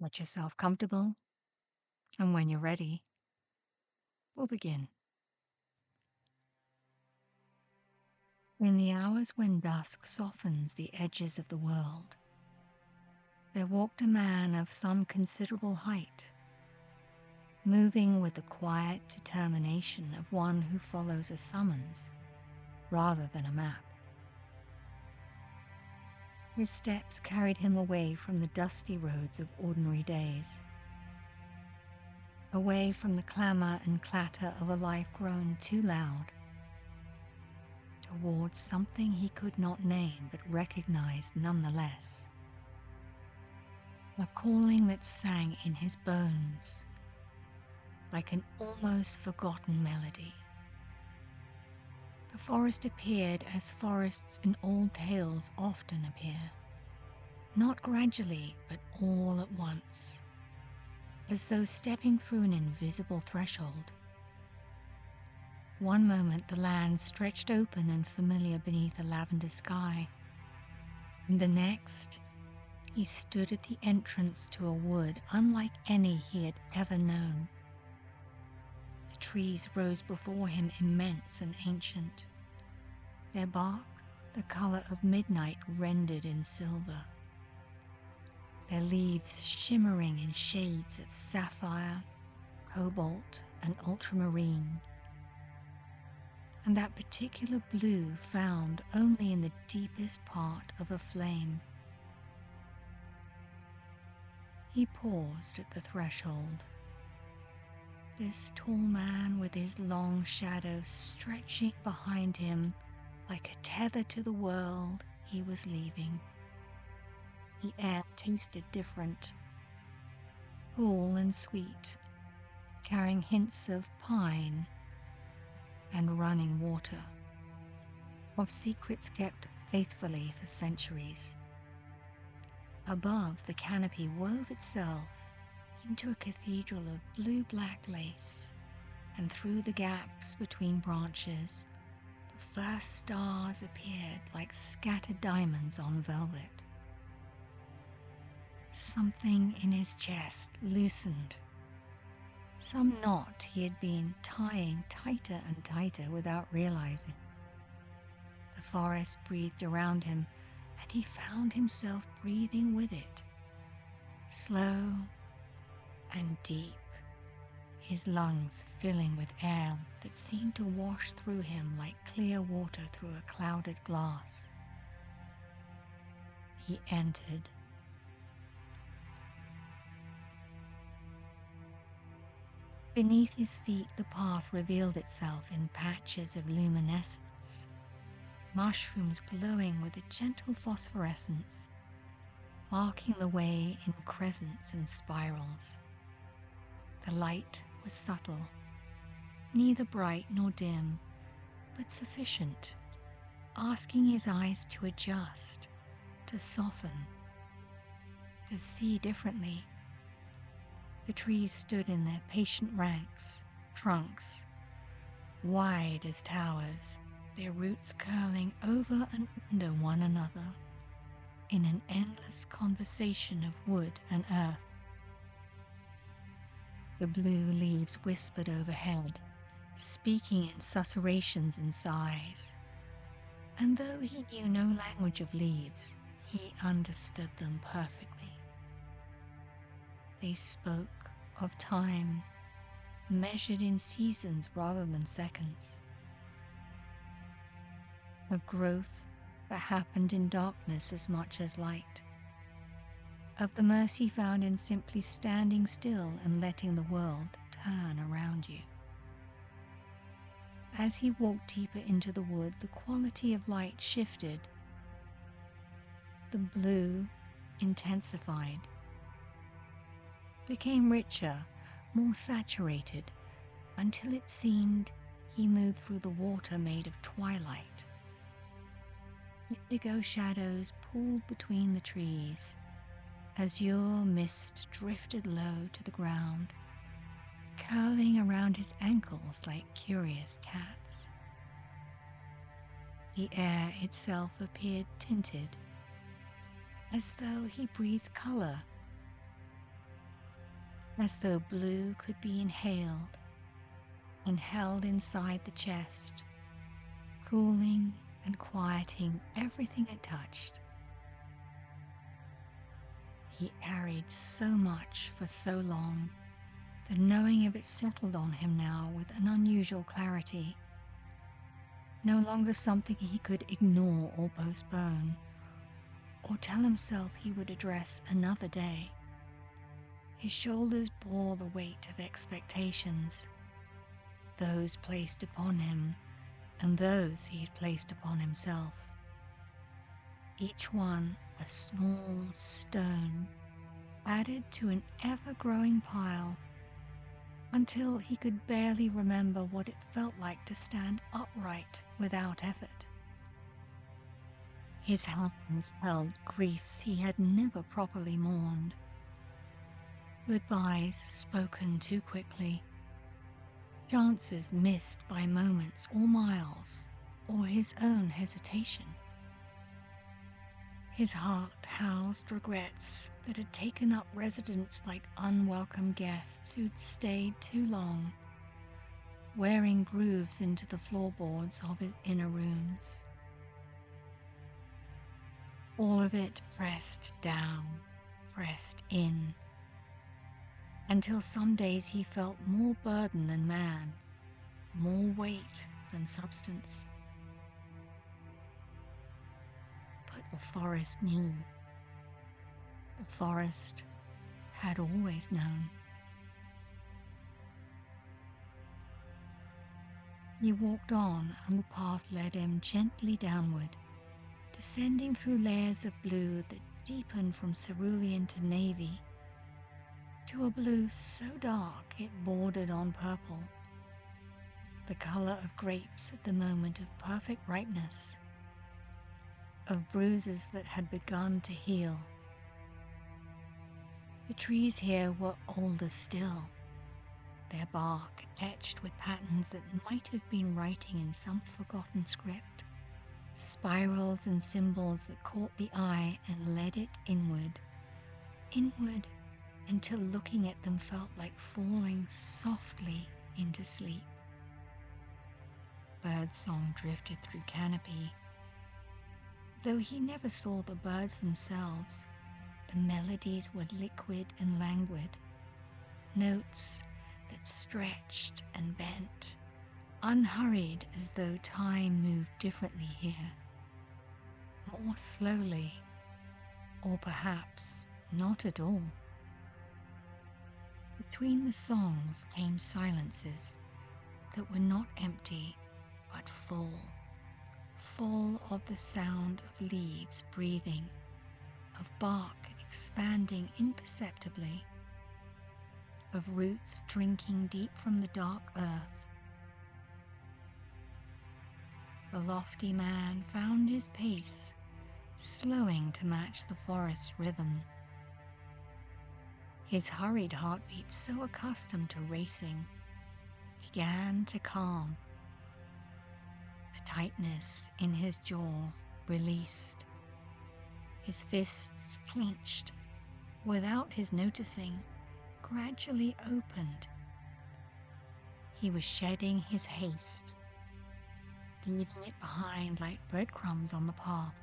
Get yourself comfortable, and when you're ready, we'll begin. In the hours when dusk softens the edges of the world, there walked a man of some considerable height, moving with the quiet determination of one who follows a summons rather than a map. His steps carried him away from the dusty roads of ordinary days, away from the clamor and clatter of a life grown too loud, towards something he could not name but recognized nonetheless. A calling that sang in his bones like an almost forgotten melody. The forest appeared as forests in old tales often appear, not gradually but all at once, as though stepping through an invisible threshold. One moment the land stretched open and familiar beneath a lavender sky, and the next he stood at the entrance to a wood unlike any he had ever known. The trees rose before him immense and ancient, their bark the color of midnight rendered in silver, their leaves shimmering in shades of sapphire, cobalt, and ultramarine, and that particular blue found only in the deepest part of a flame. He paused at the threshold. This tall man with his long shadow stretching behind him like a tether to the world he was leaving. The air tasted different, cool and sweet, carrying hints of pine and running water, of secrets kept faithfully for centuries. Above, the canopy wove itself into a cathedral of blue-black lace, and through the gaps between branches, the first stars appeared like scattered diamonds on velvet. Something in his chest loosened. Some knot he had been tying tighter and tighter without realizing. The forest breathed around him, and he found himself breathing with it, slow and deep, his lungs filling with air that seemed to wash through him like clear water through a clouded glass. He entered. Beneath his feet, the path revealed itself in patches of luminescence, mushrooms glowing with a gentle phosphorescence, marking the way in crescents and spirals. The light was subtle, neither bright nor dim, but sufficient, asking his eyes to adjust, to soften, to see differently. The trees stood in their patient ranks, trunks wide as towers, their roots curling over and under one another in an endless conversation of wood and earth. The blue leaves whispered overhead, speaking in susurrations and sighs, and though he knew no language of leaves, he understood them perfectly. They spoke of time, measured in seasons rather than seconds, of growth that happened in darkness as much as light, of the mercy found in simply standing still and letting the world turn around you. As he walked deeper into the wood, the quality of light shifted. The blue intensified, became richer, more saturated, until it seemed he moved through the water made of twilight. Indigo shadows pooled between the trees. Azure mist drifted low to the ground, curling around his ankles like curious cats. The air itself appeared tinted, as though he breathed color, as though blue could be inhaled and held inside the chest, cooling and quieting everything it touched. He carried so much for so long, the knowing of it settled on him now with an unusual clarity. No longer something he could ignore or postpone, or tell himself he would address another day. His shoulders bore the weight of expectations, those placed upon him and those he had placed upon himself. Each one a small stone added to an ever-growing pile, until he could barely remember what it felt like to stand upright without effort. His hands held griefs he had never properly mourned, goodbyes spoken too quickly, chances missed by moments or miles, or his own hesitation. His heart housed regrets that had taken up residence like unwelcome guests who'd stayed too long, wearing grooves into the floorboards of his inner rooms. All of it pressed down, pressed in, until some days he felt more burden than man, more weight than substance. But the forest knew. The forest had always known. He walked on, and the path led him gently downward, descending through layers of blue that deepened from cerulean to navy, to a blue so dark it bordered on purple, the color of grapes at the moment of perfect ripeness, of bruises that had begun to heal. The trees here were older still, their bark etched with patterns that might have been writing in some forgotten script, spirals and symbols that caught the eye and led it inward, inward, until looking at them felt like falling softly into sleep. Birdsong drifted through canopy. Though he never saw the birds themselves, the melodies were liquid and languid, notes that stretched and bent, unhurried as though time moved differently here, more slowly, or perhaps not at all. Between the songs came silences that were not empty but full, full of the sound of leaves breathing, of bark expanding imperceptibly, of roots drinking deep from the dark earth. The lofty man found his pace, slowing to match the forest's rhythm. His hurried heartbeat, so accustomed to racing, began to calm. The tightness in his jaw released. His fists clenched, without his noticing, gradually opened. He was shedding his haste, leaving it behind like breadcrumbs on the path,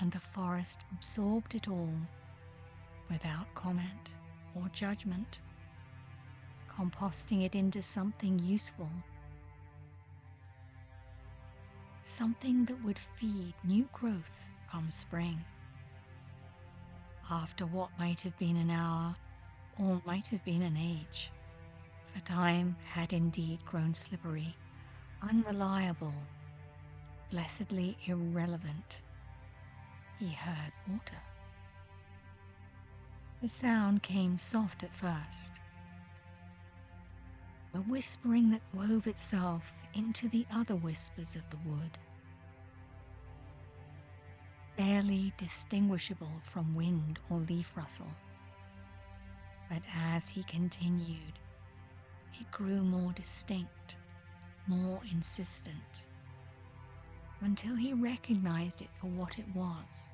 and the forest absorbed it all without comment or judgment, composting it into something useful, something that would feed new growth come spring. After what might have been an hour, or might have been an age, for time had indeed grown slippery, unreliable, blessedly irrelevant. He heard water. The sound came soft at first, a whispering that wove itself into the other whispers of the wood, barely distinguishable from wind or leaf rustle. But as he continued, it grew more distinct, more insistent, until he recognized it for what it was,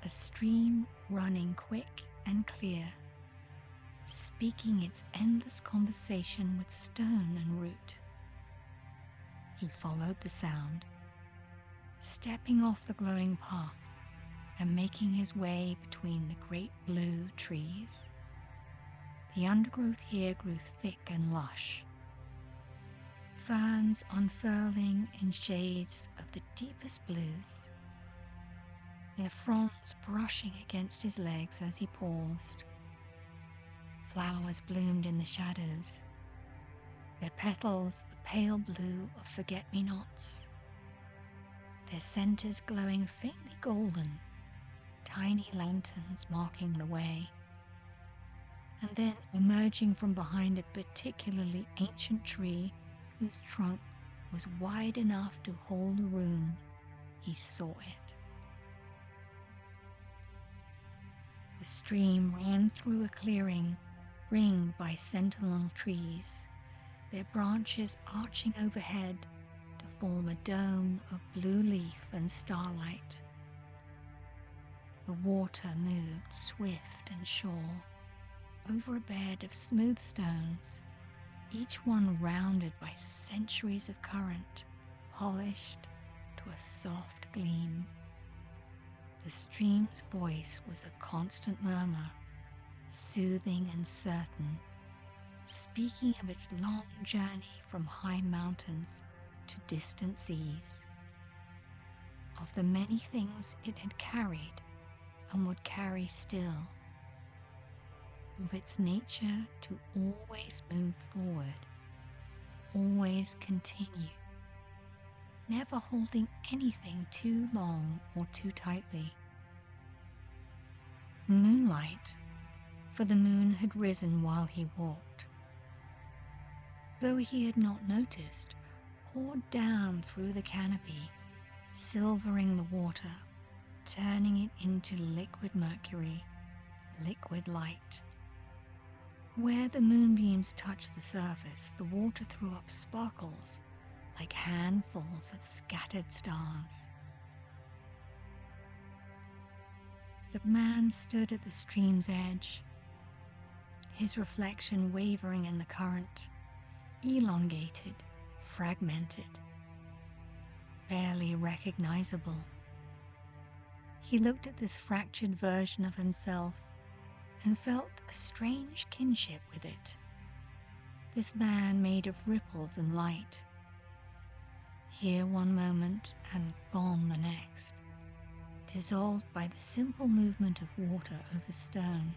a stream running quick and clear, speaking its endless conversation with stone and root. He followed the sound, stepping off the glowing path and making his way between the great blue trees. The undergrowth here grew thick and lush, ferns unfurling in shades of the deepest blues, their fronds brushing against his legs as he paused. Flowers bloomed in the shadows, their petals the pale blue of forget-me-nots, their centers glowing faintly golden, tiny lanterns marking the way. And then, emerging from behind a particularly ancient tree whose trunk was wide enough to hold a room, he saw it. The stream ran through a clearing ringed by sentinel trees, their branches arching overhead to form a dome of blue leaf and starlight. The water moved swift and sure over a bed of smooth stones, each one rounded by centuries of current, polished to a soft gleam. The stream's voice was a constant murmur, soothing and certain, speaking of its long journey from high mountains to distant seas, of the many things it had carried and would carry still, of its nature to always move forward, always continue, never holding anything too long or too tightly. Moonlight, for the moon had risen while he walked, though he had not noticed, poured down through the canopy, silvering the water, turning it into liquid mercury, liquid light. Where the moonbeams touched the surface, the water threw up sparkles like handfuls of scattered stars. The man stood at the stream's edge, his reflection wavering in the current, elongated, fragmented, barely recognizable. He looked at this fractured version of himself and felt a strange kinship with it. This man made of ripples and light, here one moment and gone the next, dissolved by the simple movement of water over stone.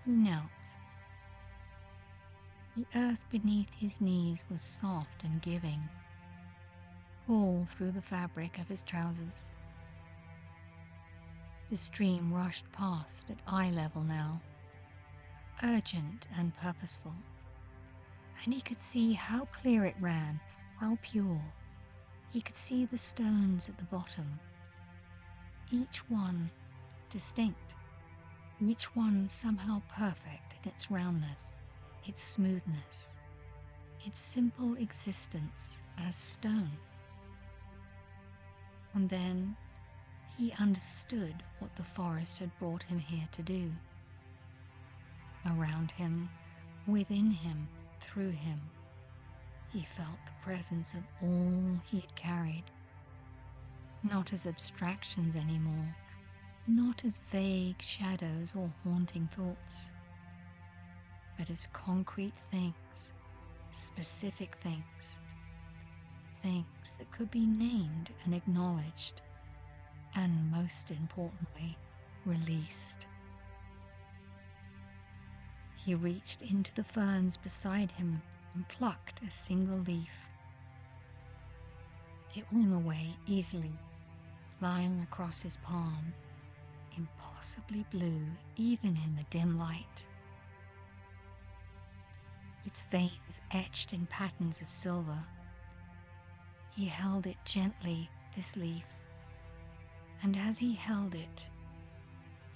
He knelt. The earth beneath his knees was soft and giving, cool through the fabric of his trousers. The stream rushed past at eye level now, urgent and purposeful, and he could see how clear it ran, how pure. He could see the stones at the bottom, each one distinct, each one somehow perfect in its roundness, its smoothness, its simple existence as stone. And then he understood what the forest had brought him here to do. Around him, within him, through him, he felt the presence of all he had carried, not as abstractions anymore, not as vague shadows or haunting thoughts, but as concrete things, specific things, things that could be named and acknowledged, and most importantly, released. He reached into the ferns beside him and plucked a single leaf. It blew away easily, lying across his palm, impossibly blue even in the dim light. Its veins etched in patterns of silver. He held it gently, this leaf, and as he held it,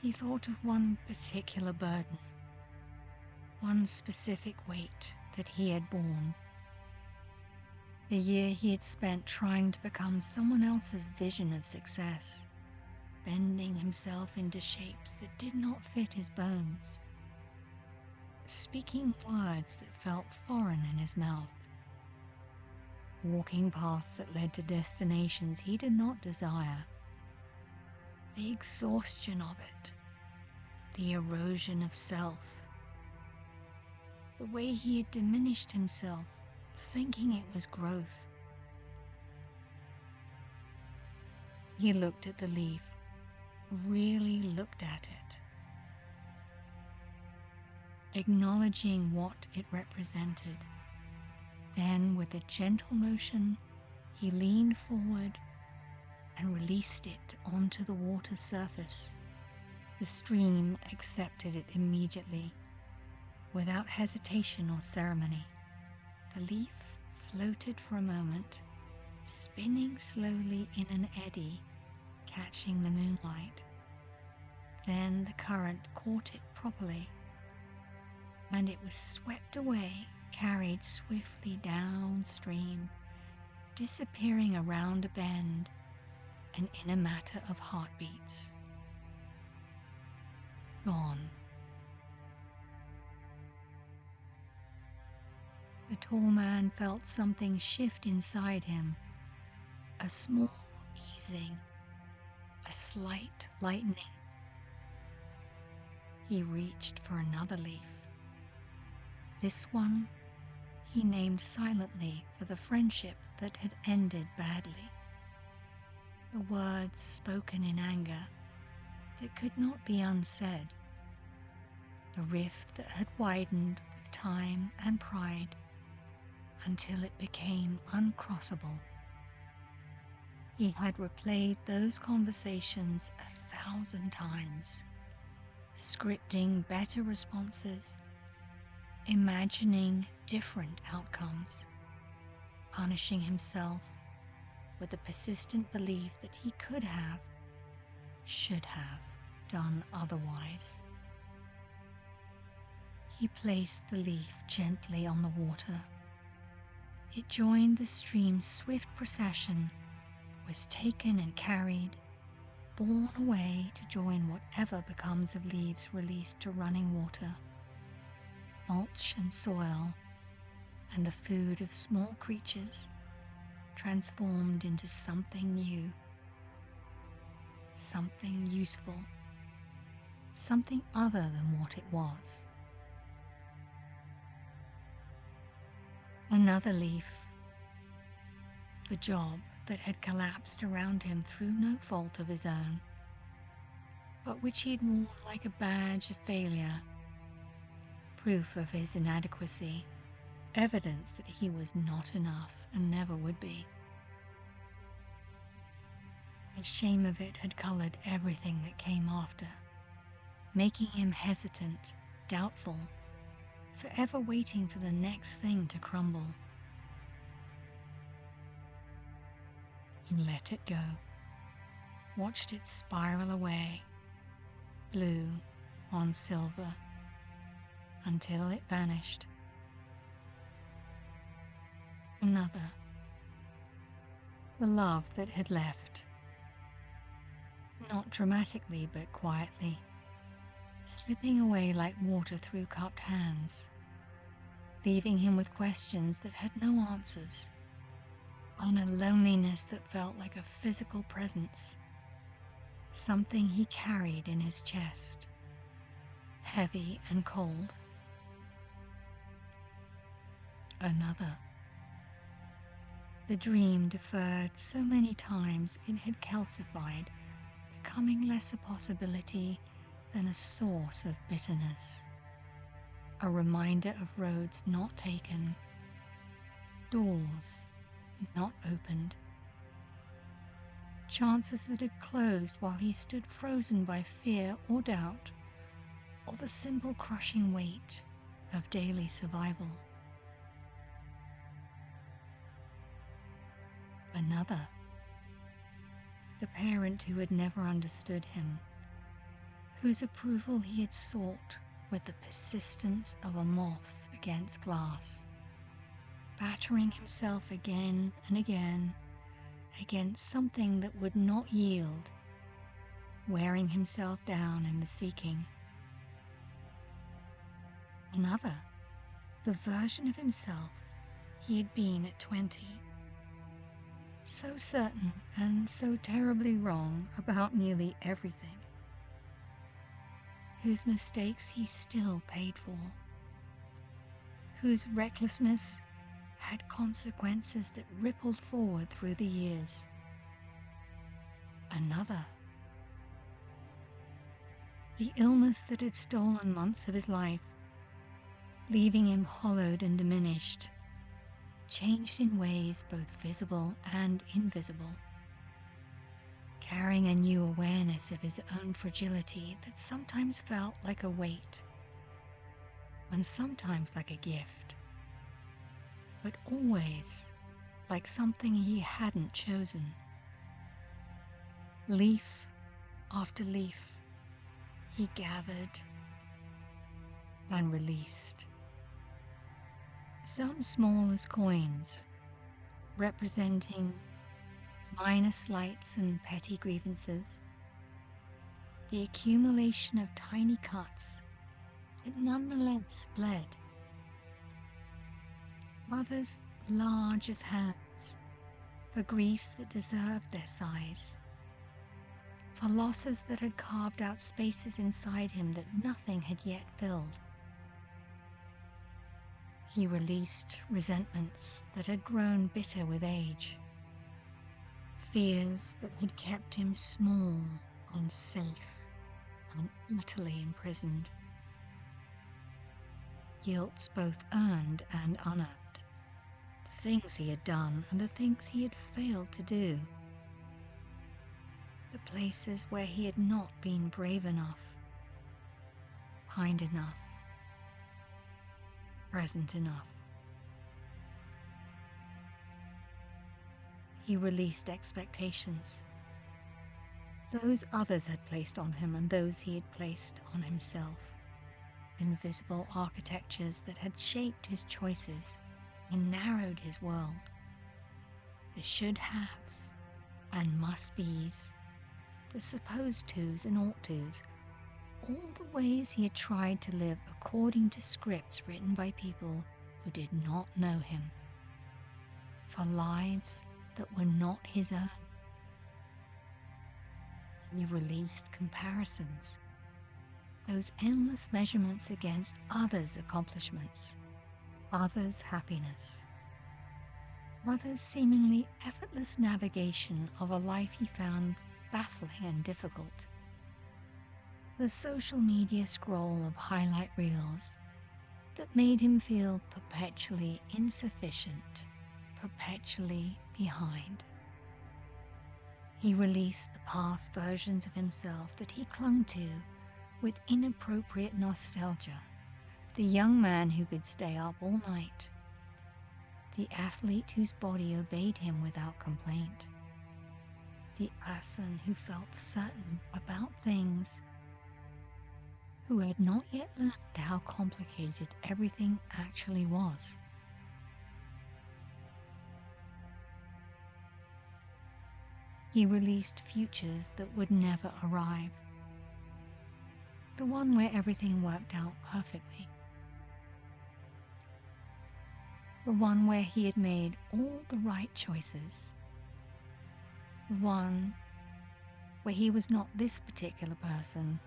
he thought of one particular burden, one specific weight that he had borne. The year he had spent trying to become someone else's vision of success, bending himself into shapes that did not fit his bones, speaking words that felt foreign in his mouth, walking paths that led to destinations he did not desire. The exhaustion of it, the erosion of self, the way he had diminished himself, thinking it was growth. He looked at the leaf, really looked at it, acknowledging what it represented. Then, with a gentle motion, he leaned forward and released it onto the water's surface. The stream accepted it immediately, without hesitation or ceremony. The leaf floated for a moment, spinning slowly in an eddy, catching the moonlight. Then the current caught it properly, and it was swept away, carried swiftly downstream, disappearing around a bend and in a matter of heartbeats. Gone. The tall man felt something shift inside him, a small easing, a slight lightening. He reached for another leaf. This one he named silently for the friendship that had ended badly. The words spoken in anger that could not be unsaid. The rift that had widened with time and pride until it became uncrossable. He had replayed those conversations 1,000 times, scripting better responses, imagining different outcomes, punishing himself with the persistent belief that he could have, should have done otherwise. He placed the leaf gently on the water. It joined the stream's swift procession, was taken and carried, borne away to join whatever becomes of leaves released to running water, mulch and soil, and the food of small creatures, transformed into something new, something useful, something other than what it was. Another leaf, the job that had collapsed around him through no fault of his own, but which he had worn like a badge of failure, proof of his inadequacy, evidence that he was not enough and never would be. The shame of it had colored everything that came after, making him hesitant, doubtful, forever waiting for the next thing to crumble. He let it go, watched it spiral away, blue on silver, until it vanished. Another, the love that had left, not dramatically but quietly, slipping away like water through cupped hands, leaving him with questions that had no answers, on a loneliness that felt like a physical presence, something he carried in his chest, heavy and cold. Another, the dream deferred so many times it had calcified, becoming less a possibility than a source of bitterness, a reminder of roads not taken, doors not opened, chances that had closed while he stood frozen by fear or doubt, or the simple crushing weight of daily survival. Another, the parent who had never understood him, whose approval he had sought with the persistence of a moth against glass, battering himself again and again against something that would not yield, wearing himself down in the seeking. Another, the version of himself he had been at 20. So certain and so terribly wrong about nearly everything. Whose mistakes he still paid for. Whose recklessness had consequences that rippled forward through the years. Another, the illness that had stolen months of his life, leaving him hollowed and diminished, changed in ways both visible and invisible, carrying a new awareness of his own fragility that sometimes felt like a weight, and sometimes like a gift, but always like something he hadn't chosen. Leaf after leaf, he gathered and released. Some small as coins, representing minor slights and petty grievances, the accumulation of tiny cuts that nonetheless bled. Others large as hands, for griefs that deserved their size, for losses that had carved out spaces inside him that nothing had yet filled. He released resentments that had grown bitter with age, fears that had kept him small, unsafe, and utterly imprisoned. Guilts both earned and unearned, the things he had done and the things he had failed to do, the places where he had not been brave enough, kind enough, present enough. He released expectations, those others had placed on him and those he had placed on himself, invisible architectures that had shaped his choices and narrowed his world, the should-haves and must-be's, the supposed to's and ought to's, all the ways he had tried to live according to scripts written by people who did not know him, for lives that were not his own. He released comparisons, those endless measurements against others' accomplishments, others' happiness, others' seemingly effortless navigation of a life he found baffling and difficult. The social media scroll of highlight reels that made him feel perpetually insufficient, perpetually behind. He released the past versions of himself that he clung to with inappropriate nostalgia, the young man who could stay up all night, the athlete whose body obeyed him without complaint, the person who felt certain about things, who had not yet learned how complicated everything actually was. He released futures that would never arrive, the one where everything worked out perfectly, the one where he had made all the right choices, the one where he was not this particular person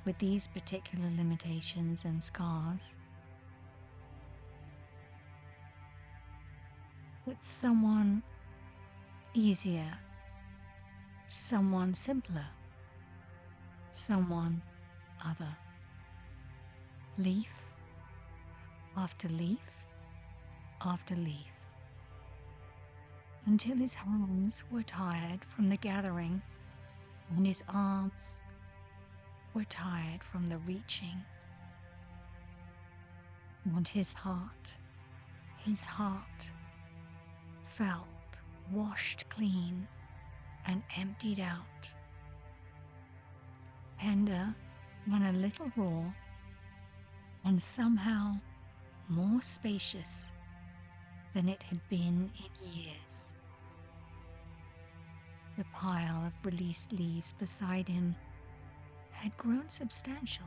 with these particular limitations and scars, but someone easier, someone simpler, someone other. Leaf after leaf after leaf, until his hands were tired from the gathering and his arms were tired from the reaching, and his heart felt washed clean and emptied out, tender and a little raw, and somehow more spacious than it had been in years. The pile of released leaves beside him had grown substantial,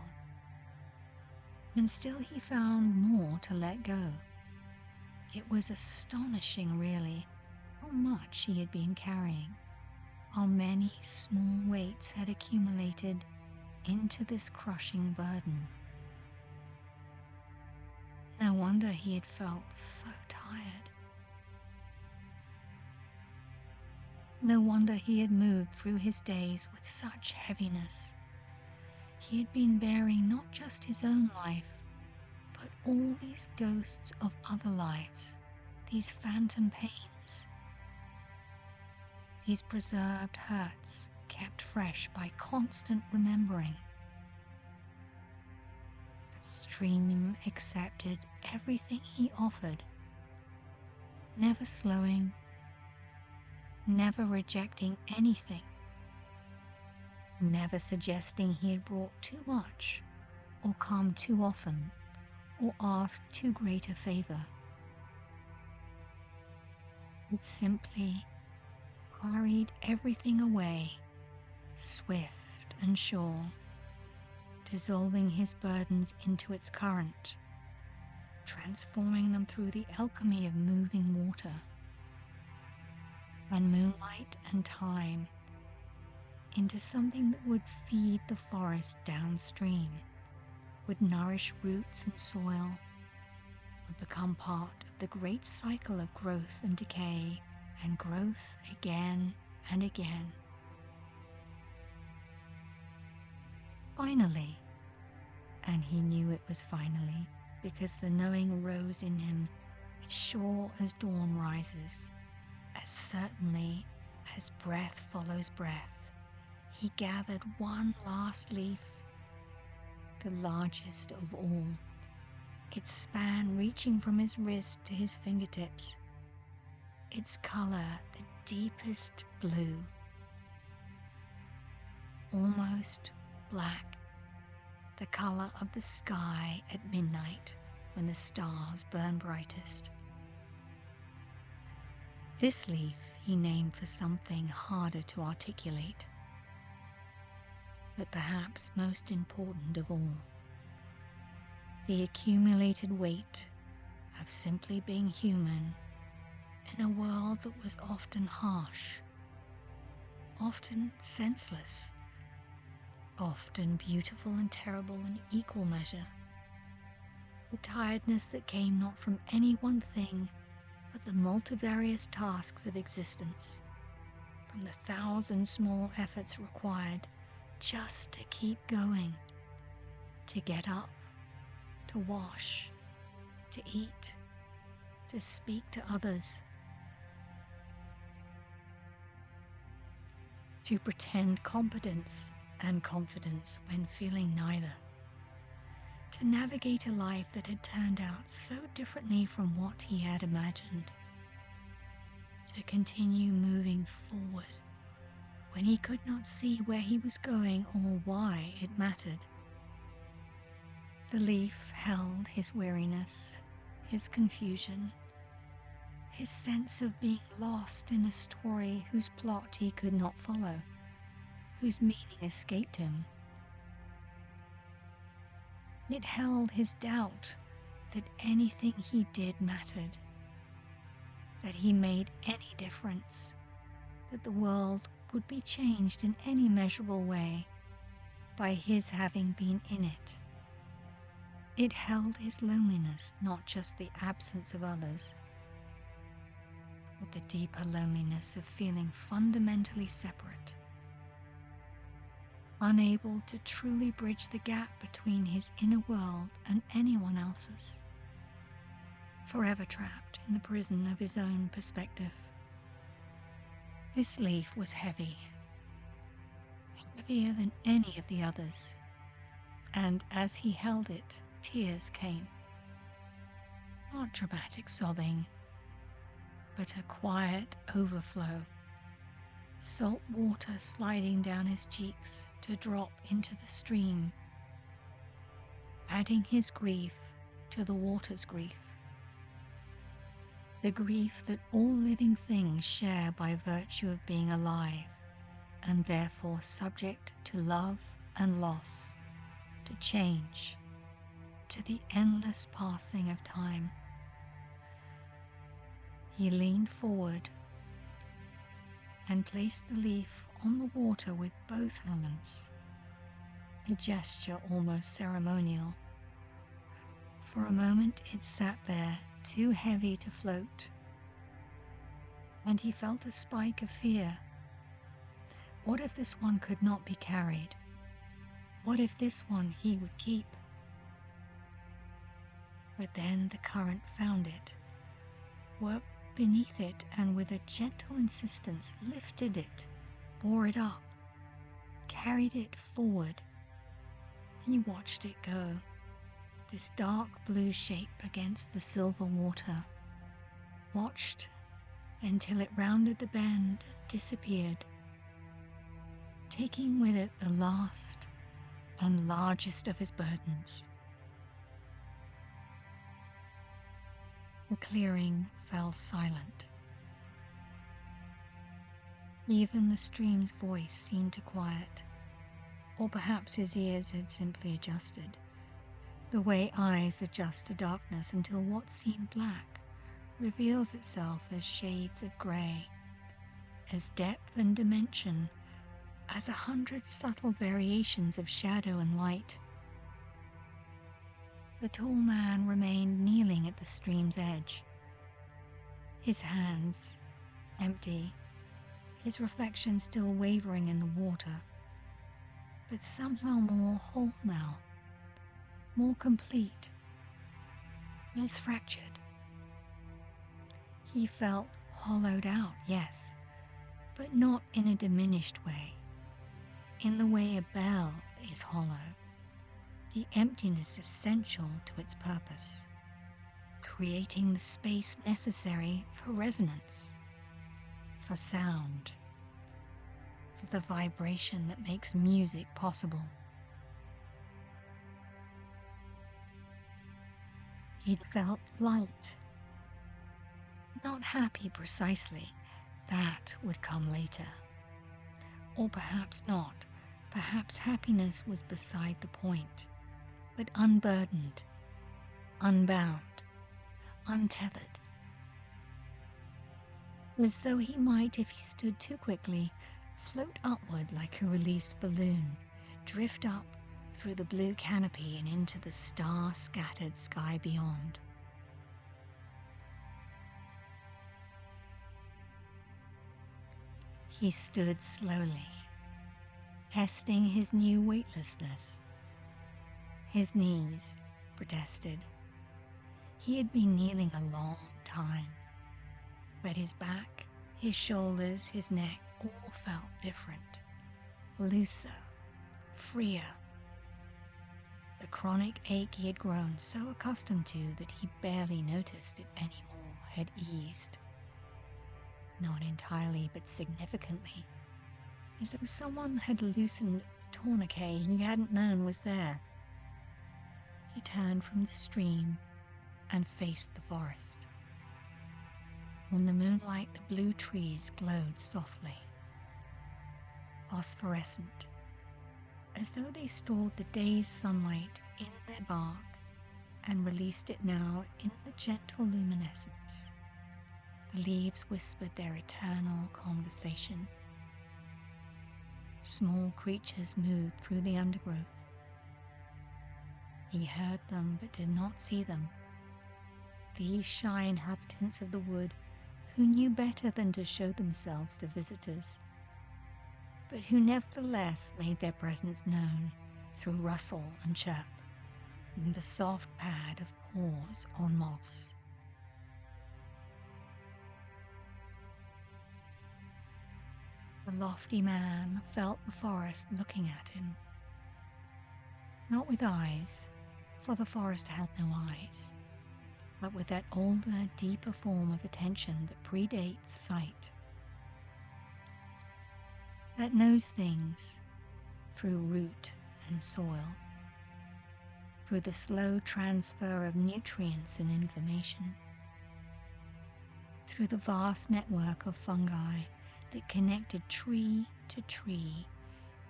and still he found more to let go. It was astonishing, really, how much he had been carrying, how many small weights had accumulated into this crushing burden. No wonder he had felt so tired. No wonder he had moved through his days with such heaviness. He had been bearing not just his own life, but all these ghosts of other lives, these phantom pains, these preserved hurts kept fresh by constant remembering. The stream accepted everything he offered, never slowing, never rejecting anything, never suggesting he had brought too much, or come too often, or asked too great a favor. It simply carried everything away, swift and sure, dissolving his burdens into its current, transforming them through the alchemy of moving water, and moonlight and time into something that would feed the forest downstream, would nourish roots and soil, would become part of the great cycle of growth and decay, and growth again and again. Finally, and he knew it was finally, because the knowing rose in him as sure as dawn rises, as certainly as breath follows breath, he gathered one last leaf, the largest of all, its span reaching from his wrist to his fingertips, its color the deepest blue, almost black, the color of the sky at midnight when the stars burn brightest. This leaf he named for something harder to articulate, but perhaps most important of all, the accumulated weight of simply being human in a world that was often harsh, often senseless, often beautiful and terrible in equal measure. The tiredness that came not from any one thing, but the multivarious tasks of existence, from the thousand small efforts required just to keep going, to get up, to wash, to eat, to speak to others, to pretend competence and confidence when feeling neither, to navigate a life that had turned out so differently from what he had imagined, to continue moving forward when he could not see where he was going or why it mattered. The leaf held his weariness, his confusion, his sense of being lost in a story whose plot he could not follow, whose meaning escaped him. It held his doubt that anything he did mattered, that he made any difference, that the world would be changed in any measurable way by his having been in it. It held his loneliness, not just the absence of others, but the deeper loneliness of feeling fundamentally separate, unable to truly bridge the gap between his inner world and anyone else's, forever trapped in the prison of his own perspective. This leaf was heavy, heavier than any of the others, and as he held it, tears came. Not dramatic sobbing, but a quiet overflow, salt water sliding down his cheeks to drop into the stream, adding his grief to the water's grief, the grief that all living things share by virtue of being alive, and therefore subject to love and loss, to change, to the endless passing of time. He leaned forward and placed the leaf on the water with both hands, a gesture almost ceremonial. For a moment it sat there, too heavy to float, and he felt a spike of fear. What if this one could not be carried? What if this one he would keep? But then the current found it, worked beneath it, and with a gentle insistence lifted it, bore it up, carried it forward. He watched it go, this dark blue shape against the silver water, watched until it rounded the bend, disappeared, taking with it the last and largest of his burdens. The clearing fell silent. Even the stream's voice seemed to quiet, or perhaps his ears had simply adjusted, the way eyes adjust to darkness until what seemed black reveals itself as shades of grey, as depth and dimension, as 100 subtle variations of shadow and light. The tall man remained kneeling at the stream's edge, his hands empty, his reflection still wavering in the water, but somehow more whole now, more complete, less fractured. He felt hollowed out, yes, but not in a diminished way, in the way a bell is hollow, the emptiness essential to its purpose, creating the space necessary for resonance, for sound, for the vibration that makes music possible. He'd felt light, not happy precisely. That would come later. Or perhaps not. Perhaps happiness was beside the point, but unburdened, unbound, untethered. As though he might, if he stood too quickly, float upward like a released balloon, drift up through the blue canopy and into the star-scattered sky beyond. He stood slowly, testing his new weightlessness. His knees protested. He had been kneeling a long time, but his back, his shoulders, his neck all felt different, looser, freer. The chronic ache he had grown so accustomed to that he barely noticed it anymore had eased. Not entirely, but significantly, as though someone had loosened a tourniquet he hadn't known was there. He turned from the stream and faced the forest. In the moonlight, the blue trees glowed softly, phosphorescent, as though they stored the day's sunlight in their bark and released it now in the gentle luminescence. The leaves whispered their eternal conversation. Small creatures moved through the undergrowth. He heard them but did not see them. These shy inhabitants of the wood who knew better than to show themselves to visitors, but who nevertheless made their presence known through rustle and chirp, and the soft pad of paws on moss. The lofty man felt the forest looking at him, not with eyes, for the forest had no eyes, but with that older, deeper form of attention that predates sight, that knows things through root and soil, through the slow transfer of nutrients and information, through the vast network of fungi that connected tree to tree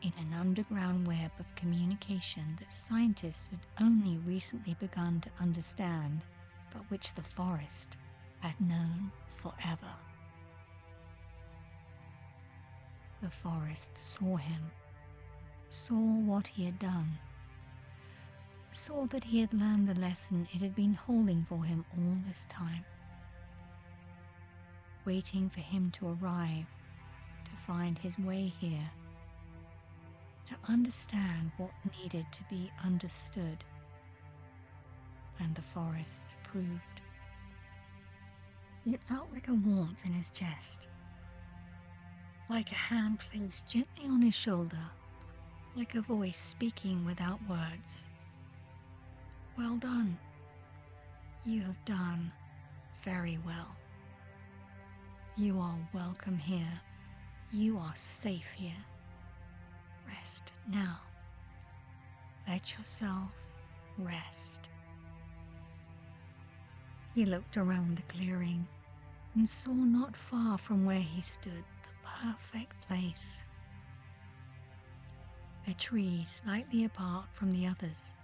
in an underground web of communication that scientists had only recently begun to understand, but which the forest had known forever. The forest saw him, saw what he had done, saw that he had learned the lesson it had been holding for him all this time, waiting for him to arrive, to find his way here, to understand what needed to be understood. And the forest approved. It felt like a warmth in his chest, like a hand placed gently on his shoulder, like a voice speaking without words. Well done. You have done very well. You are welcome here. You are safe here. Rest now. Let yourself rest. He looked around the clearing and saw not far from where he stood the perfect place. A tree slightly apart from the others,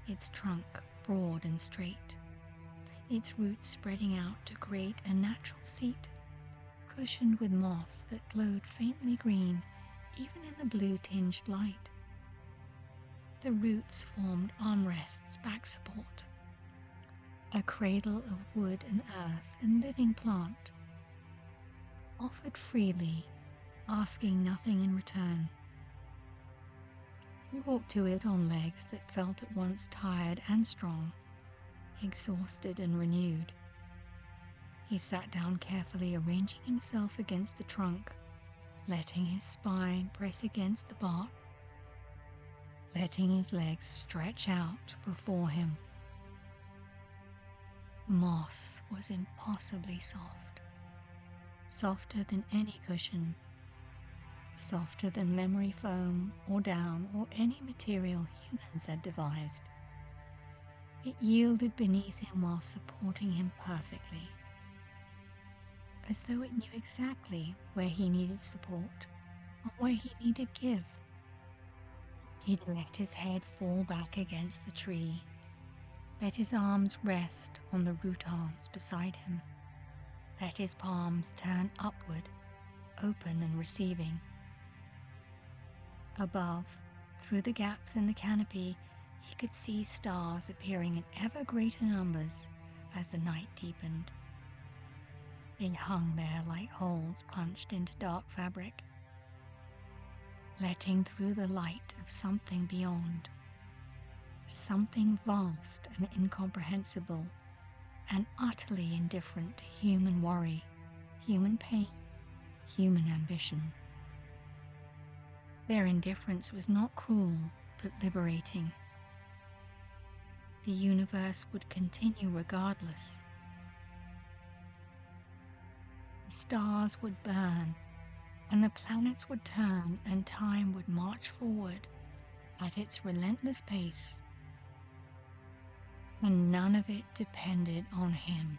its trunk broad and straight, its roots spreading out to create a natural seat, cushioned with moss that glowed faintly green even in the blue-tinged light. The roots formed armrests, back support, a cradle of wood and earth and living plant, offered freely, asking nothing in return. He walked to it on legs that felt at once tired and strong, exhausted and renewed. He sat down carefully, arranging himself against the trunk, letting his spine press against the bark, letting his legs stretch out before him. The moss was impossibly soft, softer than any cushion, softer than memory foam or down or any material humans had devised. It yielded beneath him while supporting him perfectly, as though it knew exactly where he needed support or where he needed give. He'd let his head fall back against the tree, let his arms rest on the root arms beside him, let his palms turn upward, open and receiving. Above, through the gaps in the canopy, he could see stars appearing in ever greater numbers as the night deepened. They hung there like holes punched into dark fabric, letting through the light of something beyond, something vast and incomprehensible and utterly indifferent to human worry, human pain, human ambition. Their indifference was not cruel, but liberating. The universe would continue regardless. The stars would burn, and the planets would turn, and time would march forward at its relentless pace. And none of it depended on him.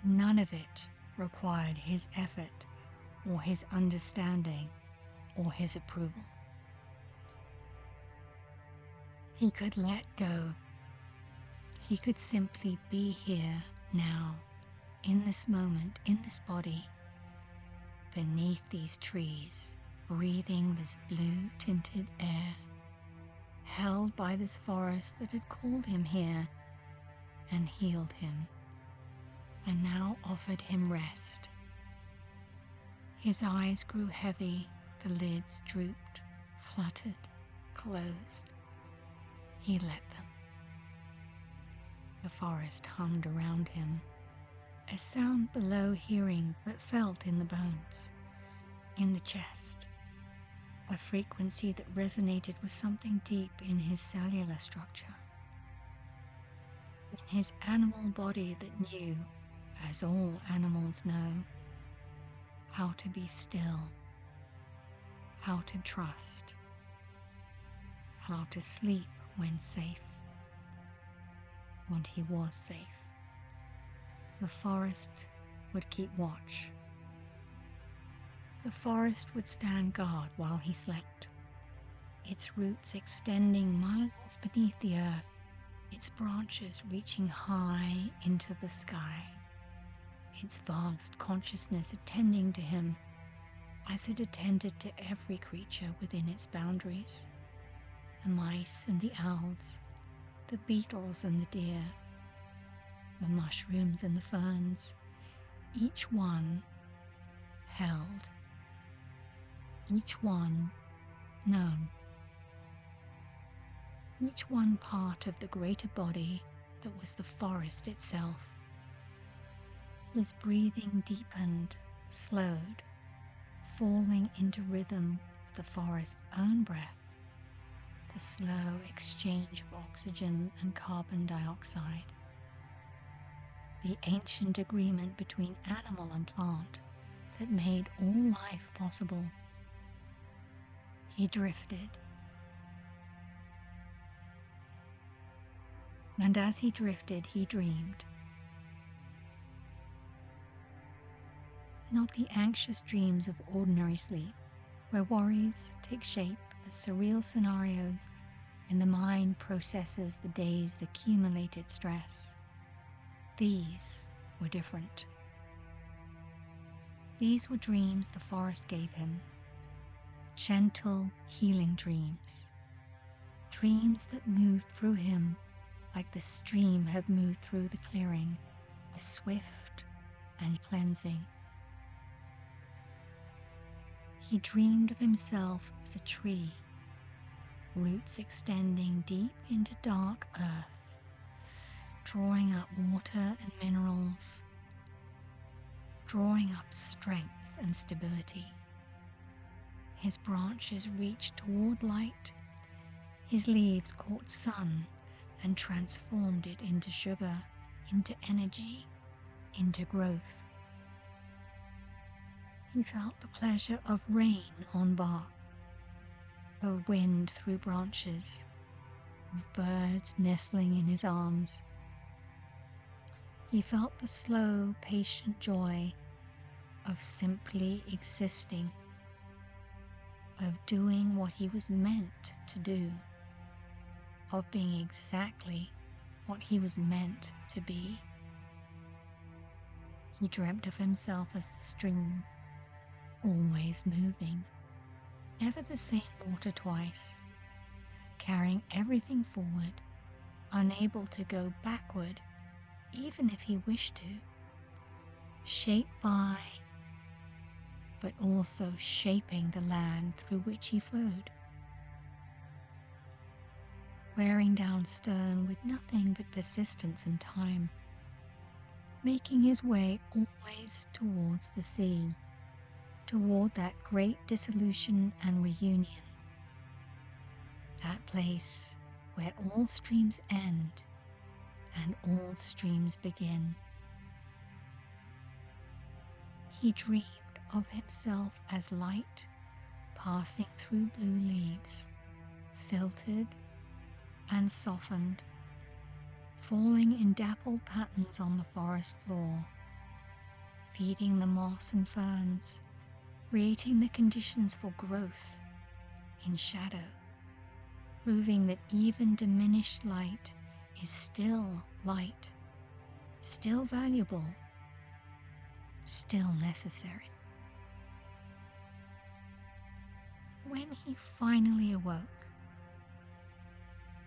None of it required his effort, or his understanding, or his approval. He could let go. He could simply be here now, in this moment, in this body, beneath these trees, breathing this blue-tinted air, held by this forest that had called him here and healed him, and now offered him rest. His eyes grew heavy, the lids drooped, fluttered, closed. He let them. The forest hummed around him, a sound below hearing but felt in the bones, in the chest, a frequency that resonated with something deep in his cellular structure, in his animal body that knew, as all animals know, how to be still, how to trust, how to sleep when safe. And he was safe. The forest would keep watch. The forest would stand guard while he slept, its roots extending miles beneath the earth, its branches reaching high into the sky, its vast consciousness attending to him as it attended to every creature within its boundaries, the mice and the owls, the beetles and the deer, the mushrooms and the ferns, each one held, each one known, each one part of the greater body that was the forest itself. His breathing deepened, slowed, falling into rhythm with the forest's own breath, the slow exchange of oxygen and carbon dioxide, the ancient agreement between animal and plant that made all life possible. He drifted. And as he drifted, he dreamed. Not the anxious dreams of ordinary sleep, where worries take shape as surreal scenarios and the mind processes the day's accumulated stress. These were different. These were dreams the forest gave him, gentle, healing dreams, dreams that moved through him like the stream had moved through the clearing, as swift and cleansing. He dreamed of himself as a tree, roots extending deep into dark earth, drawing up water and minerals, drawing up strength and stability. His branches reached toward light, his leaves caught sun and transformed it into sugar, into energy, into growth. He felt the pleasure of rain on bark, of wind through branches, of birds nestling in his arms. He felt the slow, patient joy of simply existing, of doing what he was meant to do, of being exactly what he was meant to be. He dreamt of himself as the stream, always moving, never the same water twice, carrying everything forward, unable to go backward even if he wished to, shaped by, but also shaping the land through which he flowed, wearing down stone with nothing but persistence and time, making his way always towards the sea, toward that great dissolution and reunion, that place where all streams end and all streams begin. He dreamed of himself as light passing through blue leaves, filtered and softened, falling in dappled patterns on the forest floor, feeding the moss and ferns, creating the conditions for growth in shadow, proving that even diminished light is still light, still valuable, still necessary. When he finally awoke,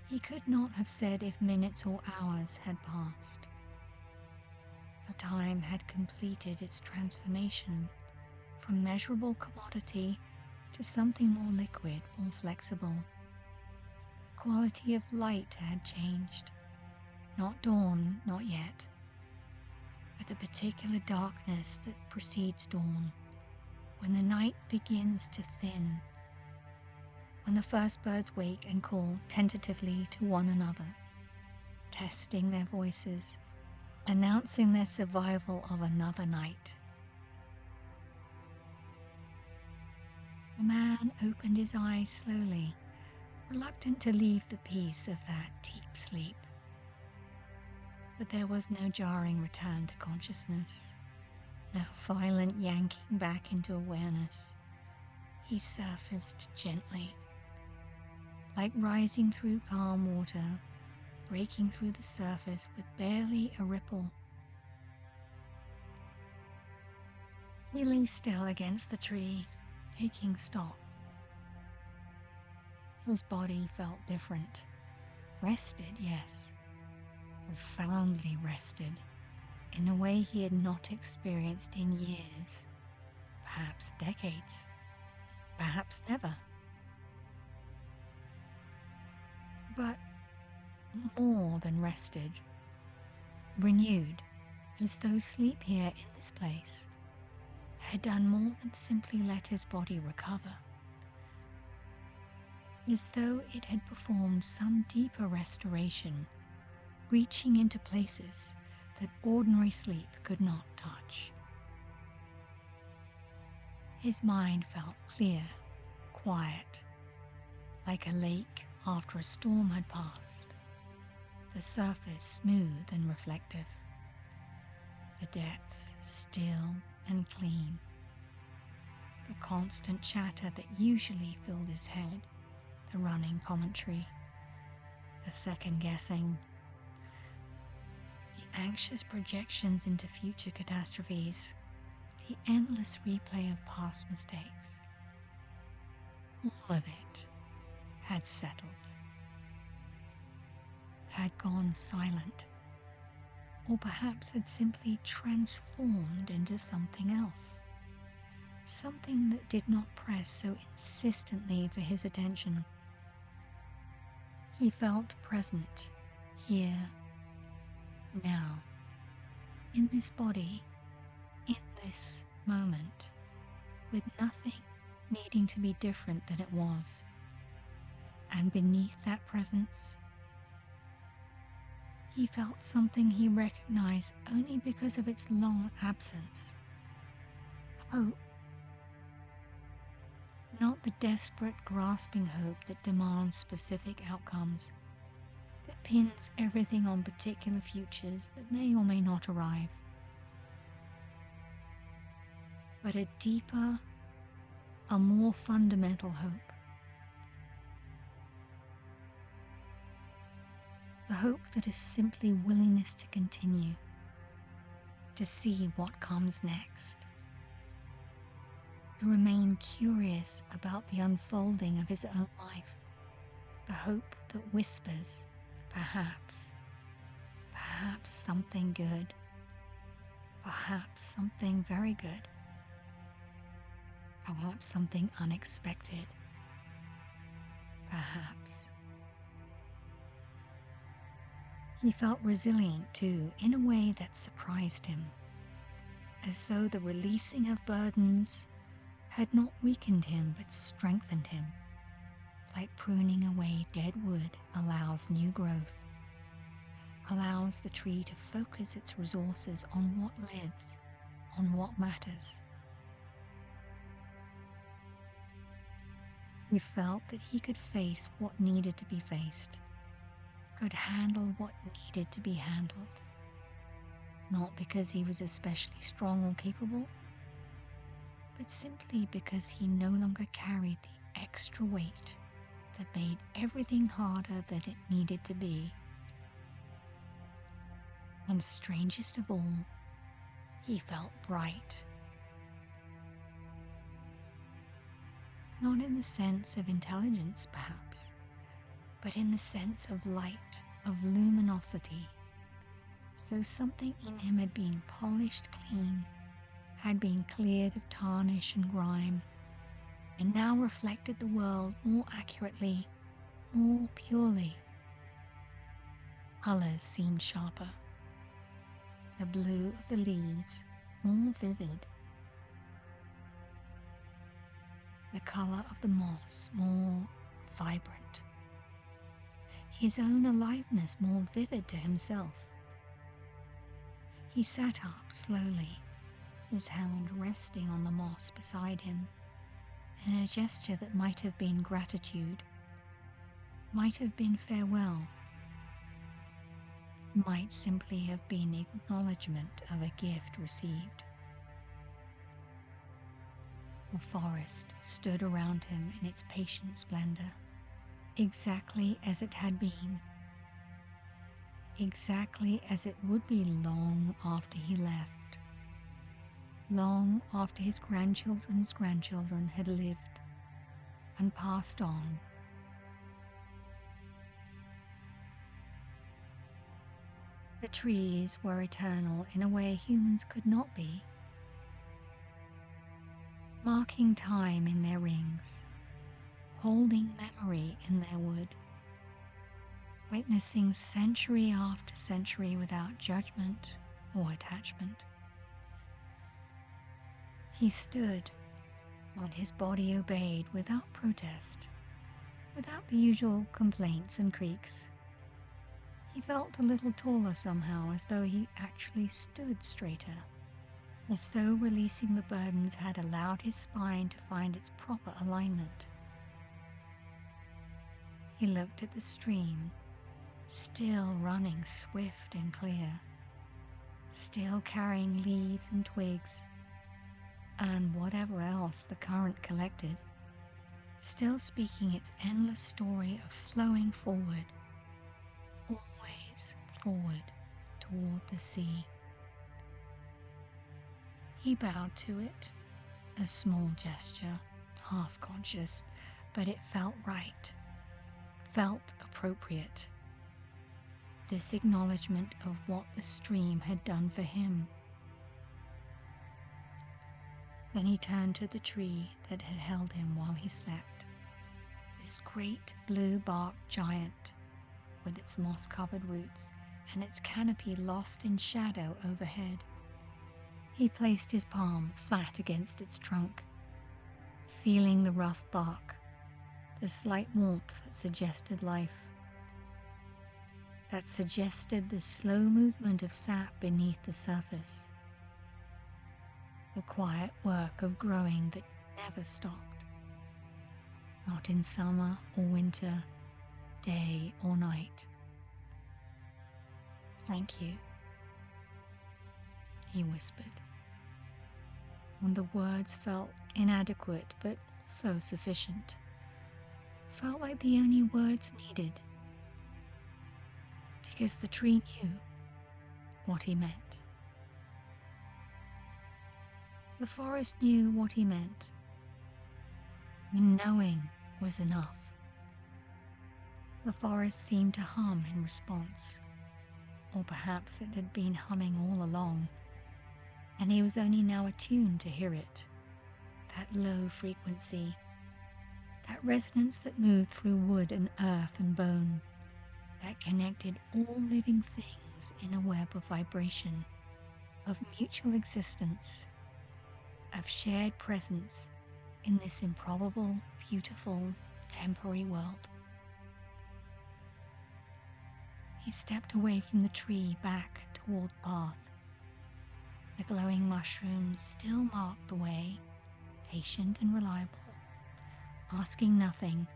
he could not have said if minutes or hours had passed. The time had completed its transformation from measurable commodity to something more liquid, more flexible. The quality of light had changed. Not dawn, not yet, but the particular darkness that precedes dawn, when the night begins to thin, when the first birds wake and call tentatively to one another, testing their voices, announcing their survival of another night. The man opened his eyes slowly, reluctant to leave the peace of that deep sleep. But there was no jarring return to consciousness. A violent yanking back into awareness, he surfaced gently, like rising through calm water, breaking through the surface with barely a ripple. He lay still against the tree, taking stock. His body felt different. Rested, yes. Profoundly rested, in a way he had not experienced in years, perhaps decades, perhaps never. But more than rested, renewed, as though sleep here in this place had done more than simply let his body recover, as though it had performed some deeper restoration, reaching into places that ordinary sleep could not touch. His mind felt clear, quiet, like a lake after a storm had passed, the surface smooth and reflective, the depths still and clean. The constant chatter that usually filled his head, the running commentary, the second guessing, the anxious projections into future catastrophes, the endless replay of past mistakes. All of it had settled, had gone silent, or perhaps had simply transformed into something else. Something that did not press so insistently for his attention. He felt present, here, now, in this body, in this moment, with nothing needing to be different than it was. And beneath that presence, he felt something he recognized only because of its long absence. Hope. Not the desperate, grasping hope that demands specific outcomes, that pins everything on particular futures that may or may not arrive, but a deeper, a more fundamental hope. The hope that is simply willingness to continue, to see what comes next, to remain curious about the unfolding of his own life, the hope that whispers, perhaps something good, perhaps something very good, perhaps something unexpected, perhaps. He felt resilient too, in a way that surprised him, as though the releasing of burdens had not weakened him but strengthened him, like pruning away dead wood allows new growth, allows the tree to focus its resources on what lives, on what matters. He felt that he could face what needed to be faced, could handle what needed to be handled, not because he was especially strong or capable, but simply because he no longer carried the extra weight that made everything harder than it needed to be. And strangest of all, he felt bright. Not in the sense of intelligence, perhaps, but in the sense of light, of luminosity, as though something in him had been polished clean, had been cleared of tarnish and grime, and now reflected the world more accurately, more purely. Colors seemed sharper, the blue of the leaves more vivid, the color of the moss more vibrant, his own aliveness more vivid to himself. He sat up slowly, his hand resting on the moss beside him, in a gesture that might have been gratitude, might have been farewell, might simply have been acknowledgement of a gift received. The forest stood around him in its patient splendor, exactly as it had been, exactly as it would be long after he left, long after his grandchildren's grandchildren had lived and passed on. The trees were eternal in a way humans could not be, marking time in their rings, holding memory in their wood, witnessing century after century without judgment or attachment. He stood while his body obeyed without protest, without the usual complaints and creaks. He felt a little taller somehow, as though he actually stood straighter, as though releasing the burdens had allowed his spine to find its proper alignment. He looked at the stream, still running swift and clear, still carrying leaves and twigs, and whatever else the current collected, still speaking its endless story of flowing forward, always forward toward the sea. He bowed to it, a small gesture, half-conscious, but it felt right, felt appropriate. This acknowledgement of what the stream had done for him. Then he turned to the tree that had held him while he slept, this great blue-barked giant with its moss-covered roots and its canopy lost in shadow overhead. He placed his palm flat against its trunk, feeling the rough bark, the slight warmth that suggested life, that suggested the slow movement of sap beneath the surface, the quiet work of growing that never stopped, not in summer or winter, day or night. "Thank you," he whispered, and the words felt inadequate but also sufficient, felt like the only words needed, because the tree knew what he meant. The forest knew what he meant, and knowing was enough. The forest seemed to hum in response, or perhaps it had been humming all along, and he was only now attuned to hear it, that low frequency, that resonance that moved through wood and earth and bone, that connected all living things in a web of vibration, of mutual existence, of shared presence in this improbable, beautiful, temporary world. He stepped away from the tree back toward the path. The glowing mushrooms still marked the way, patient and reliable, asking nothing,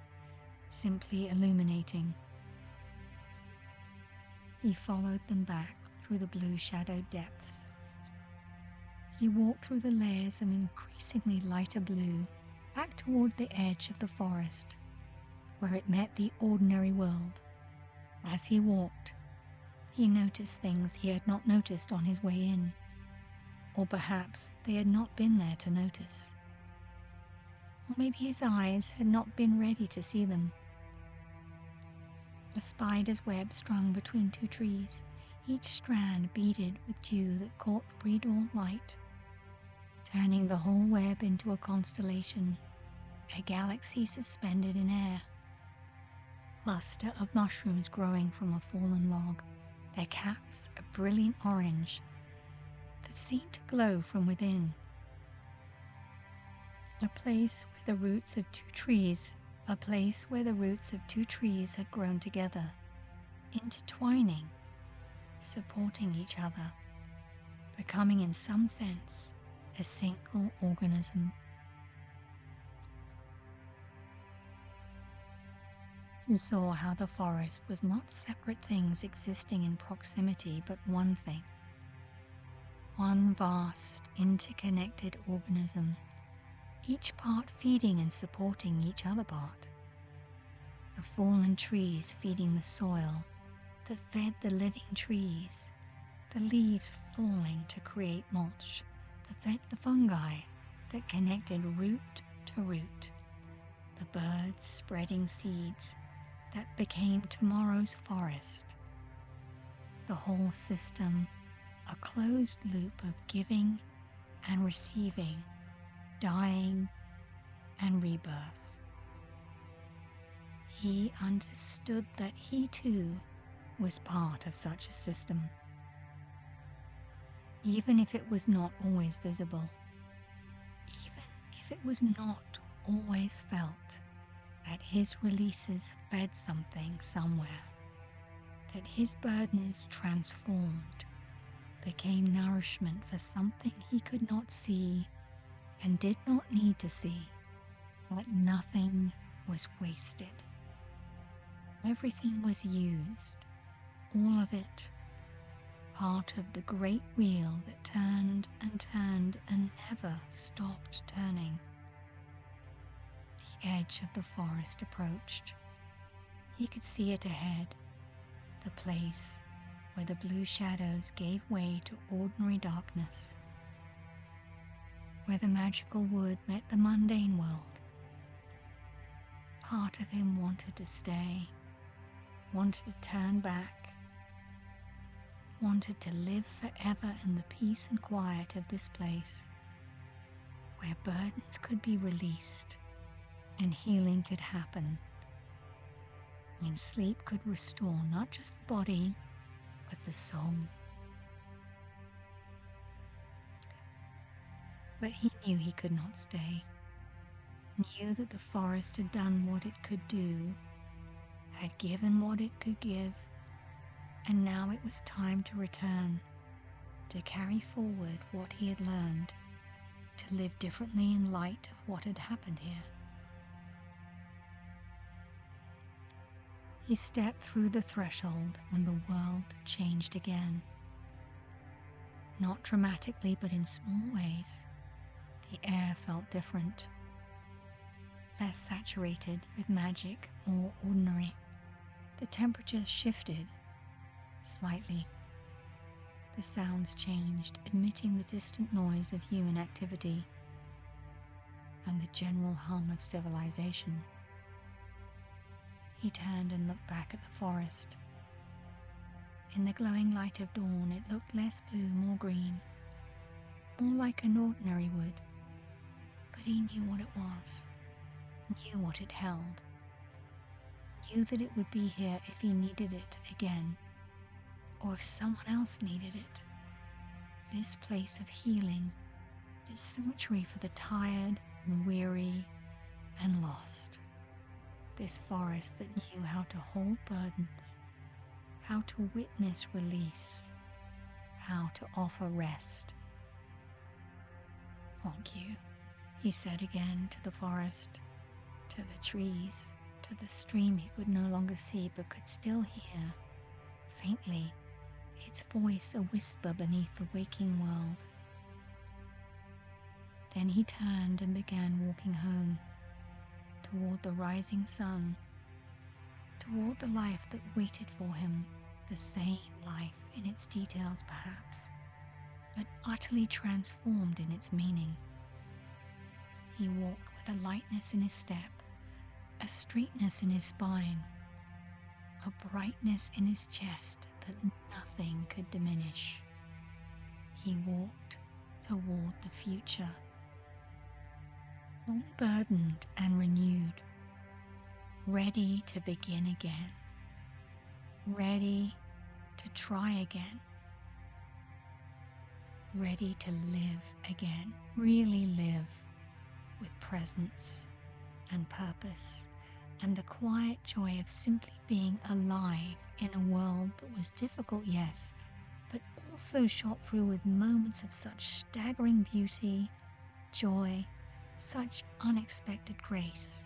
simply illuminating. He followed them back through the blue shadowed depths. He walked through the layers of increasingly lighter blue, back toward the edge of the forest, where it met the ordinary world. As he walked, he noticed things he had not noticed on his way in, or perhaps they had not been there to notice. Or maybe his eyes had not been ready to see them. A spider's web strung between two trees, each strand beaded with dew that caught the pre-dawn light, turning the whole web into a constellation, a galaxy suspended in air. Cluster of mushrooms growing from a fallen log, their caps a brilliant orange that seemed to glow from within. A place where the roots of two trees had grown together, intertwining, supporting each other, becoming in some sense a single organism. He saw how the forest was not separate things existing in proximity, but one thing. One vast, interconnected organism, each part feeding and supporting each other part. The fallen trees feeding the soil that fed the living trees, the leaves falling to create mulch that fed the fungi that connected root to root, the birds spreading seeds that became tomorrow's forest. The whole system, a closed loop of giving and receiving, dying and rebirth. He understood that he too was part of such a system, even if it was not always visible, even if it was not always felt, that his releases fed something somewhere, that his burdens transformed, became nourishment for something he could not see and did not need to see, that nothing was wasted. Everything was used, all of it, part of the great wheel that turned and never stopped turning. The edge of the forest approached. He could see it ahead, the place where the blue shadows gave way to ordinary darkness, where the magical wood met the mundane world. Part of him wanted to stay, wanted to turn back, wanted to live forever in the peace and quiet of this place, where burdens could be released and healing could happen, when sleep could restore not just the body, but the soul. But he knew he could not stay, knew that the forest had done what it could do, had given what it could give, and now it was time to return, to carry forward what he had learned, to live differently in light of what had happened here. He stepped through the threshold and the world changed again. Not dramatically, but in small ways. The air felt different, less saturated with magic, more ordinary. The temperature shifted slightly. The sounds changed, admitting the distant noise of human activity and the general hum of civilization. He turned and looked back at the forest. In the glowing light of dawn, it looked less blue, more green, more like an ordinary wood. But he knew what it was, knew what it held, knew that it would be here if he needed it again, or if someone else needed it. This place of healing, this sanctuary for the tired and weary and lost. This forest that knew how to hold burdens, how to witness release, how to offer rest. Thank you, he said again to the forest, to the trees, to the stream he could no longer see but could still hear, faintly, its voice a whisper beneath the waking world. Then he turned and began walking home, toward the rising sun, toward the life that waited for him, the same life in its details perhaps, but utterly transformed in its meaning. He walked with a lightness in his step, a straightness in his spine, a brightness in his chest that nothing could diminish. He walked toward the future, unburdened and renewed, ready to begin again, ready to try again, ready to live again, really live with presence and purpose and the quiet joy of simply being alive in a world that was difficult, yes, but also shot through with moments of such staggering beauty, joy, such unexpected grace,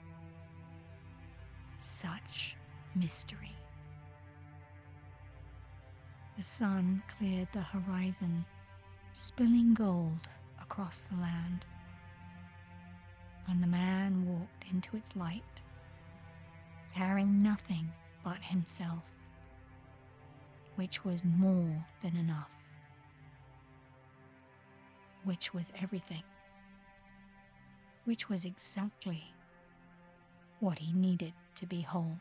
such mystery. The sun cleared the horizon, spilling gold across the land. and the man walked into its light, carrying nothing but himself, which was more than enough, which was everything, which was exactly what he needed to be whole.